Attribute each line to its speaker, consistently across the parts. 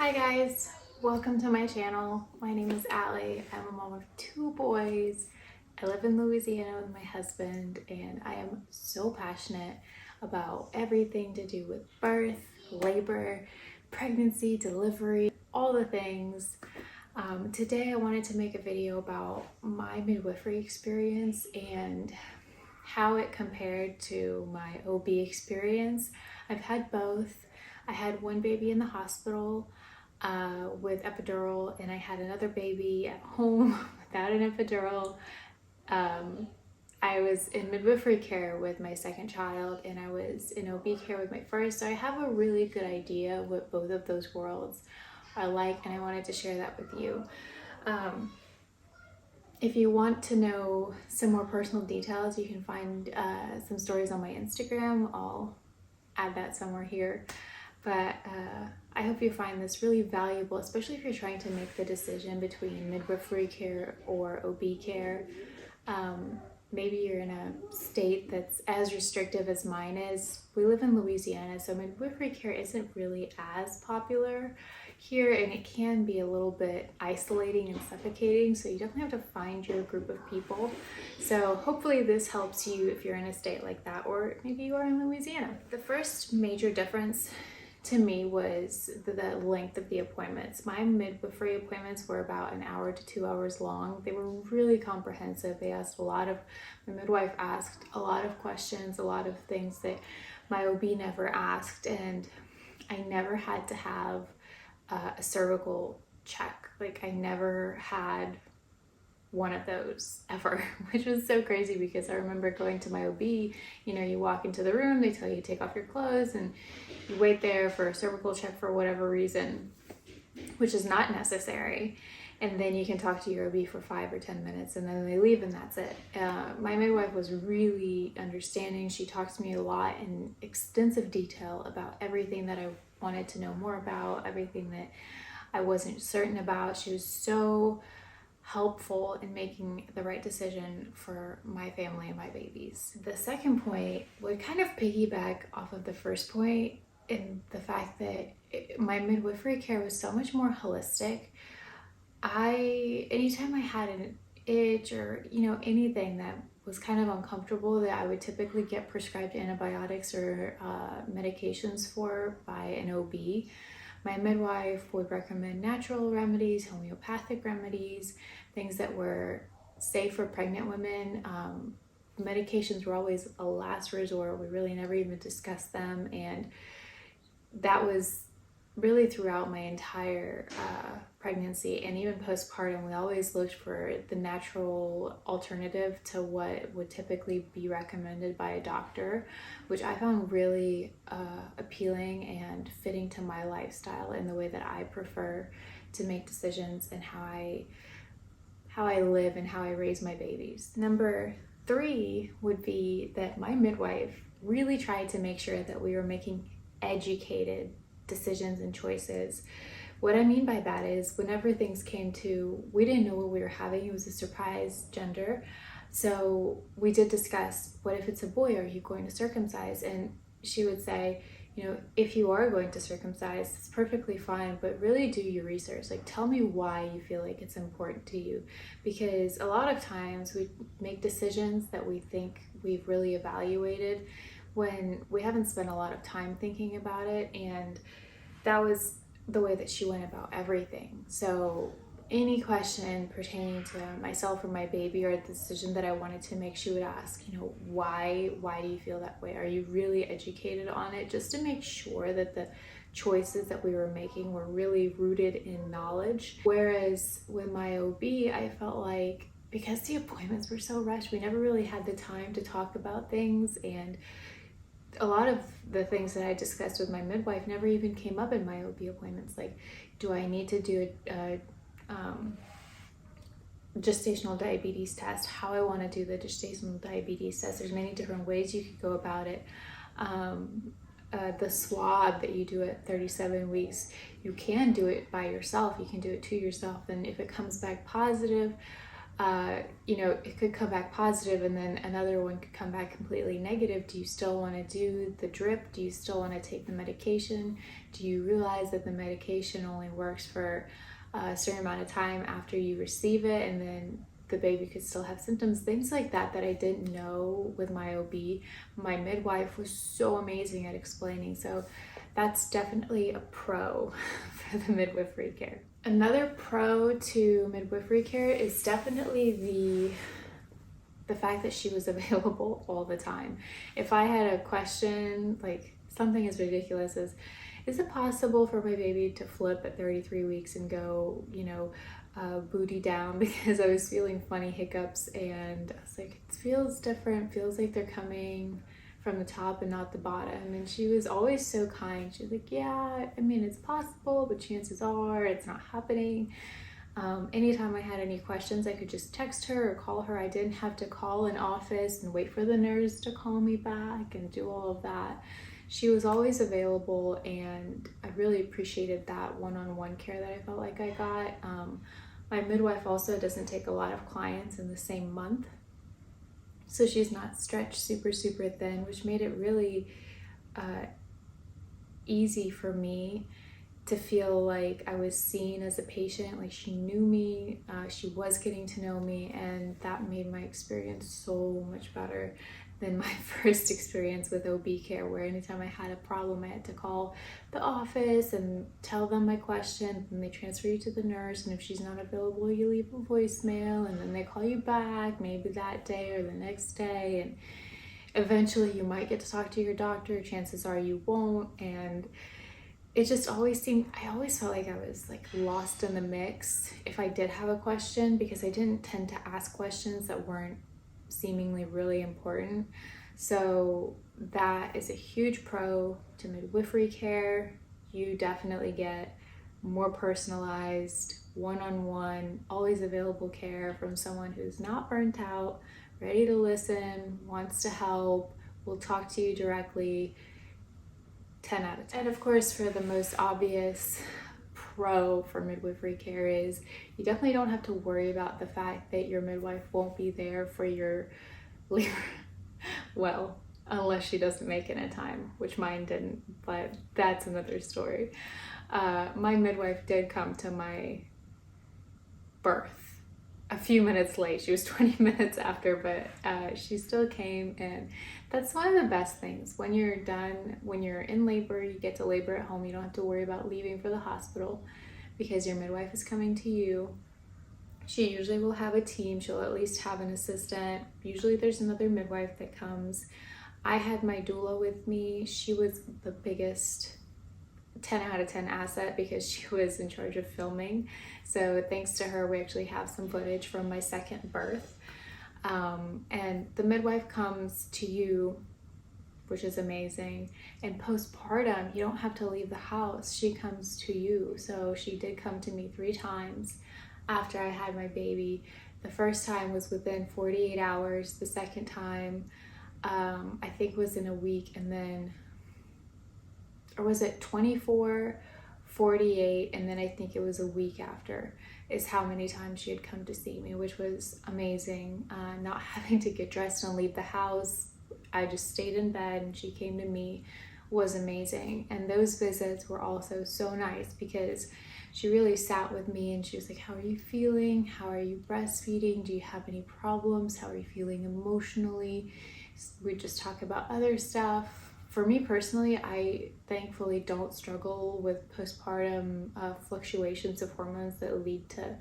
Speaker 1: Hi guys, welcome to my channel. My name is Allie. I'm a mom of two boys. I live in Louisiana with my husband and I am so passionate about everything to do with birth, labor, pregnancy, delivery, all the things. Today I wanted to make a video about my midwifery experience and how it compared to my OB experience. I've had both. I had one baby in the hospital with epidural, and I had another baby at home without an epidural. I was in midwifery care with my second child, and I was in OB care with my first, so I have a really good idea what both of those worlds are like, and I wanted to share that with you. If you want to know some more personal details, you can find some stories on my Instagram. I'll add that somewhere here. But I hope you find this really valuable, especially if you're trying to make the decision between midwifery care or OB care. Maybe you're in a state that's as restrictive as mine is. We live in Louisiana, so midwifery care isn't really as popular here, and it can be a little bit isolating and suffocating, so you definitely have to find your group of people. So hopefully this helps you if you're in a state like that, or maybe you are in Louisiana. The first major difference to me was the length of the appointments. My midwifery appointments were about an hour to 2 hours long. They were really comprehensive. My midwife asked a lot of questions, a lot of things that my OB never asked, and I never had to have a cervical check. Like, I never had one of those ever, which was so crazy because I remember going to my OB, you walk into the room, they tell you to take off your clothes and you wait there for a cervical check for whatever reason, which is not necessary. And then you can talk to your OB for 5 or 10 minutes and then they leave and that's it. My midwife was really understanding. She talked to me a lot in extensive detail about everything that I wanted to know more about, everything that I wasn't certain about. She was so helpful in making the right decision for my family and my babies. The second point would kind of piggyback off of the first point in the fact that my midwifery care was so much more holistic. Anytime I had an itch or anything that was kind of uncomfortable that I would typically get prescribed antibiotics or medications for by an OB, my midwife would recommend natural remedies, homeopathic remedies, things that were safe for pregnant women. Medications were always a last resort. We really never even discussed them, and that was really throughout my entire pregnancy and even postpartum. We always looked for the natural alternative to what would typically be recommended by a doctor, which I found really appealing and fitting to my lifestyle and the way that I prefer to make decisions and how I live and how I raise my babies. Number 3 would be that my midwife really tried to make sure that we were making educated decisions and choices. What I mean by that is whenever things came to, we didn't know what we were having. It was a surprise gender. So we did discuss, what if it's a boy? Are you going to circumcise? And she would say, if you are going to circumcise, it's perfectly fine, but really do your research. Like, tell me why you feel like it's important to you. Because a lot of times we make decisions that we think we've really evaluated when we haven't spent a lot of time thinking about it, and that was the way that she went about everything. So any question pertaining to myself or my baby or the decision that I wanted to make, she would ask, why do you feel that way? Are you really educated on it? Just to make sure that the choices that we were making were really rooted in knowledge. Whereas with my OB, I felt like because the appointments were so rushed, we never really had the time to talk about things, and a lot of the things that I discussed with my midwife never even came up in my OB appointments. Like, do I need to do a gestational diabetes test? How I want to do the gestational diabetes test. There's many different ways you could go about it. The swab that you do at 37 weeks, you can do it by yourself. You can do it to yourself, and if it comes back positive, it could come back positive and then another one could come back completely negative. Do you still want to do the drip? Do you still want to take the medication? Do you realize that the medication only works for a certain amount of time after you receive it, and then the baby could still have symptoms? Things like that I didn't know with my OB. My midwife was so amazing at explaining. So that's definitely a pro for the midwifery care. Another pro to midwifery care is definitely the fact that she was available all the time. If I had a question, like something as ridiculous as, is it possible for my baby to flip at 33 weeks and go, booty down, because I was feeling funny hiccups, and I was like, it feels different, feels like they're coming from the top and not the bottom. And she was always so kind. She was like, yeah, I mean, it's possible, but chances are it's not happening. Anytime I had any questions, I could just text her or call her. I didn't have to call an office and wait for the nurse to call me back and do all of that. She was always available, and I really appreciated that one-on-one care that I felt like I got. My midwife also doesn't take a lot of clients in the same month, so she's not stretched super, super thin, which made it really easy for me to feel like I was seen as a patient, like she knew me, she was getting to know me, and that made my experience so much better than my first experience with OB care, where anytime I had a problem, I had to call the office and tell them my question, and they transfer you to the nurse, and if she's not available, you leave a voicemail, and then they call you back maybe that day or the next day, and eventually you might get to talk to your doctor. Chances are you won't. And it just always seemed, I always felt like I was like lost in the mix if I did have a question, because I didn't tend to ask questions that weren't seemingly really important. So that is a huge pro to midwifery care. You definitely get more personalized, one-on-one, always available care from someone who's not burnt out, ready to listen, wants to help, will talk to you directly. 10 out of 10. And of course, for the most obvious pro for midwifery care is you definitely don't have to worry about the fact that your midwife won't be there for your labor. Well, unless she doesn't make it in time, which mine didn't, but that's another story. My midwife did come to my birth a few minutes late. She was 20 minutes after, but she still came, and that's one of the best things. When you're done, when you're in labor, you get to labor at home. You don't have to worry about leaving for the hospital because your midwife is coming to you. She usually will have a team. She'll at least have an assistant. Usually there's another midwife that comes. I had my doula with me. She was the biggest 10 out of 10 asset because she was in charge of filming. So thanks to her, we actually have some footage from my second birth. And the midwife comes to you, which is amazing. And postpartum, you don't have to leave the house. She comes to you. So she did come to me 3 times after I had my baby. The first time was within 48 hours. The second time, I think was in a week, and then, or was it 24, 48, and then I think it was a week after is how many times she had come to see me, which was amazing. Not having to get dressed and leave the house. I just stayed in bed and she came to me, was amazing. And those visits were also so nice because she really sat with me and she was like, how are you feeling? How are you breastfeeding? Do you have any problems? How are you feeling emotionally? We just talk about other stuff. For me personally, I thankfully don't struggle with postpartum fluctuations of hormones that lead to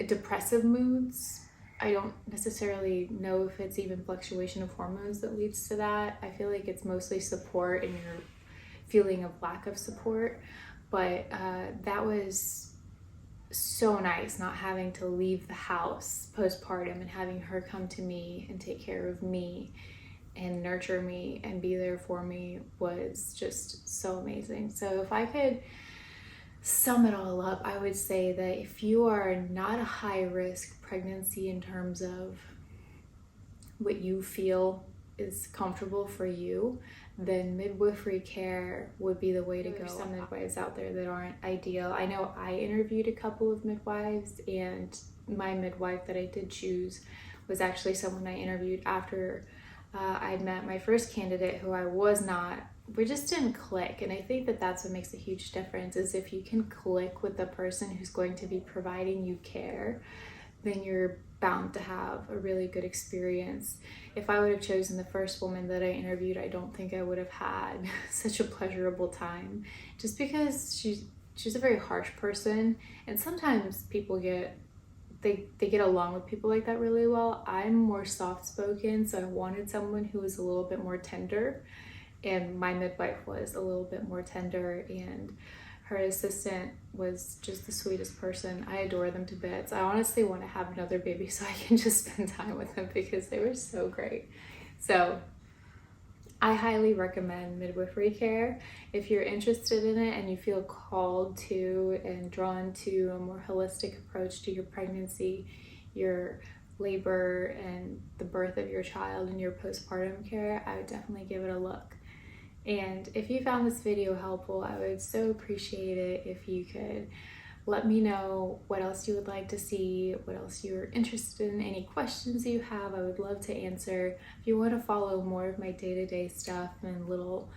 Speaker 1: depressive moods. I don't necessarily know if it's even fluctuation of hormones that leads to that. I feel like it's mostly support and your feeling of lack of support. But that was so nice, not having to leave the house postpartum and having her come to me and take care of me and nurture me and be there for me was just so amazing. So if I could sum it all up, I would say that if you are not a high risk pregnancy in terms of what you feel is comfortable for you, then midwifery care would be the way to go. There's some midwives out there that aren't ideal. I know I interviewed a couple of midwives and my midwife that I did choose was actually someone I interviewed after I'd met my first candidate, who I was not, we just didn't click. And I think that that's what makes a huge difference, is if you can click with the person who's going to be providing you care, then you're bound to have a really good experience. If I would have chosen the first woman that I interviewed, I don't think I would have had such a pleasurable time, just because she's a very harsh person, and sometimes people get they get along with people like that really well. I'm more soft-spoken, so I wanted someone who was a little bit more tender, and my midwife was a little bit more tender, and her assistant was just the sweetest person. I adore them to bits. I honestly want to have another baby so I can just spend time with them, because they were so great. So I highly recommend midwifery care. If you're interested in it and you feel called to and drawn to a more holistic approach to your pregnancy, your labor, and the birth of your child, and your postpartum care, I would definitely give it a look. And if you found this video helpful, I would so appreciate it if you could let me know what else you would like to see, what else you're interested in, any questions you have. I would love to answer. If you want to follow more of my day-to-day stuff and little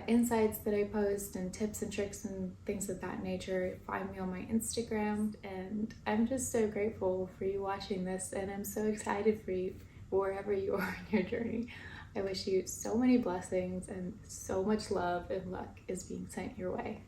Speaker 1: insights that I post and tips and tricks and things of that nature, find me on my Instagram. And I'm just so grateful for you watching this, and I'm so excited for you wherever you are in your journey. I wish you so many blessings, and so much love and luck is being sent your way.